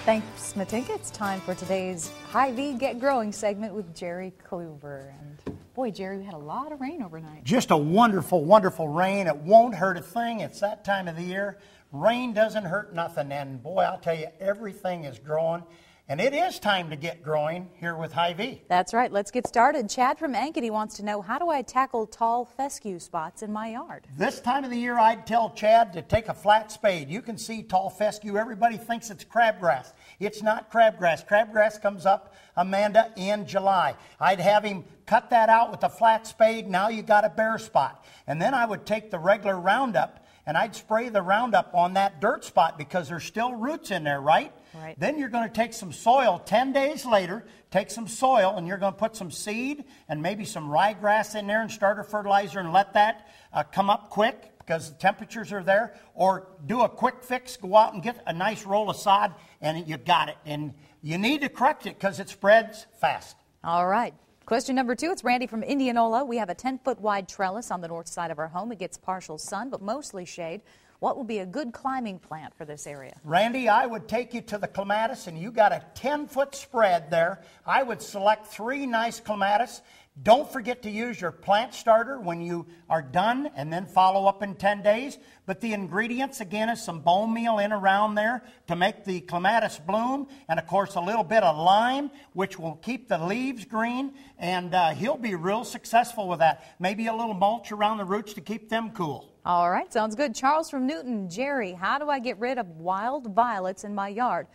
Thanks, Matinka. It's time for today's Hy-Vee Get Growing segment with Jerry Kluver. And boy, Jerry, we had a lot of rain overnight. Just a wonderful, wonderful rain. It won't hurt a thing. It's that time of the year. Rain doesn't hurt nothing. And boy, I'll tell you, everything is growing. And it is time to get growing here with Hy-Vee. That's right. Let's get started. Chad from Ankeny wants to know, how do I tackle tall fescue spots in my yard? This time of the year, I'd tell Chad to take a flat spade. You can see tall fescue. Everybody thinks it's crabgrass. It's not crabgrass. Crabgrass comes up, Amanda, in July. I'd have him cut that out with a flat spade. Now you got a bare spot. And then I would take the regular Roundup and I'd spray the Roundup on that dirt spot because there's still roots in there, right? Right. Then you're going to take some soil 10 days later, take some soil, and you're going to put some seed and maybe some ryegrass in there and starter fertilizer and let that come up quick because the temperatures are there. Or do a quick fix, go out and get a nice roll of sod, and you got it. And you need to correct it because it spreads fast. All right. Question number 2, it's Randy from Indianola. We have a 10-foot wide trellis on the north side of our home. It gets partial sun, but mostly shade. What would be a good climbing plant for this area? Randy, I would take you to the clematis, and you got a 10-foot spread there. I would select 3 nice clematis. Don't forget to use your plant starter when you are done, and then follow up in 10 days. But the ingredients, again, is some bone meal in around there to make the clematis bloom, and of course a little bit of lime, which will keep the leaves green, and he'll be real successful with that. Maybe a little mulch around the roots to keep them cool. All right, sounds good. Charles from Newton. Jerry, how do I get rid of wild violets in my yard?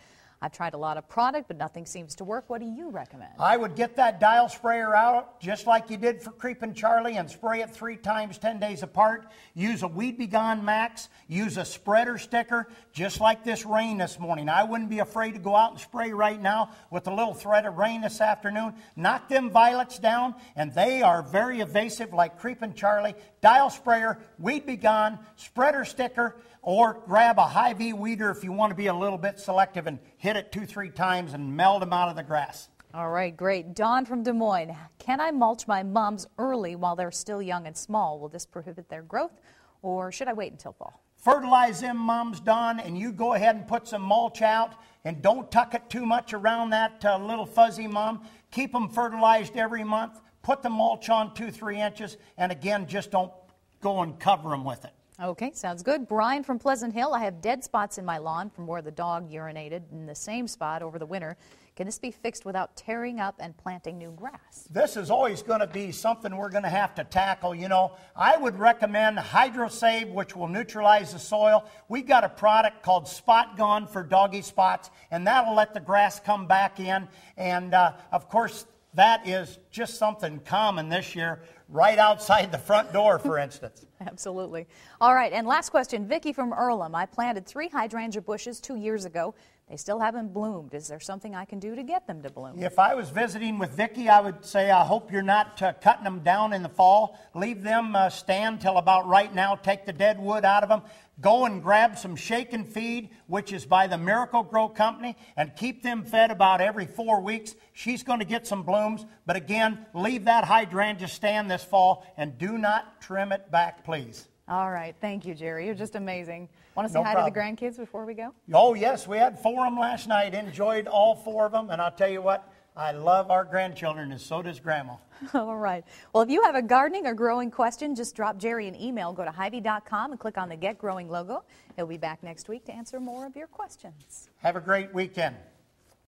I've tried a lot of product, but nothing seems to work. What do you recommend? I would get that dial sprayer out, just like you did for Creepin' Charlie, and spray it 3 times 10 days apart. Use a Weed B Gon Max. Use a spreader sticker, just like this rain this morning. I wouldn't be afraid to go out and spray right now with a little threat of rain this afternoon. Knock them violets down, and they are very evasive, like Creepin' Charlie. Dial sprayer, Weed B Gon, spreader sticker, or grab a Hy-Vee weeder if you want to be a little bit selective and hit it 2-3 times and meld them out of the grass. All right, great. Don from Des Moines. Can I mulch my mums early while they're still young and small? Will this prohibit their growth, or should I wait until fall? Fertilize them mums, Don, and you go ahead and put some mulch out, and don't tuck it too much around that little fuzzy mum. Keep them fertilized every month. Put the mulch on 2-3 inches, and again, just don't go and cover them with it. Okay, sounds good. Brian from Pleasant Hill. I have dead spots in my lawn from where the dog urinated in the same spot over the winter. Can this be fixed without tearing up and planting new grass? This is always going to be something we're going to have to tackle. You know, I would recommend HydroSave, which will neutralize the soil. We got a product called Spot Gone for doggy spots, and that'll let the grass come back in. And, of course, that is just something common this year, right outside the front door, for instance. Absolutely. All right, and last question. Vicki from Earlham. I planted 3 hydrangea bushes 2 years ago. They still haven't bloomed. Is there something I can do to get them to bloom? If I was visiting with Vicki, I would say I hope you're not cutting them down in the fall. Leave them stand till about right now. Take the dead wood out of them. Go and grab some Shake and Feed, which is by the Miracle Grow Company, and keep them fed about every 4 weeks. She's going to get some blooms. But again, leave that hydrangea stand this fall and do not trim it back, please. All right. Thank you, Jerry. You're just amazing. Want to say No hi problem. to the grandkids before we go? Oh, yes. We had 4 of them last night. Enjoyed all 4 of them. And I'll tell you what, I love our grandchildren, and so does Grandma. All right. Well, if you have a gardening or growing question, just drop Jerry an email. Go to Hy-Vee.com and click on the Get Growing logo. He'll be back next week to answer more of your questions. Have a great weekend.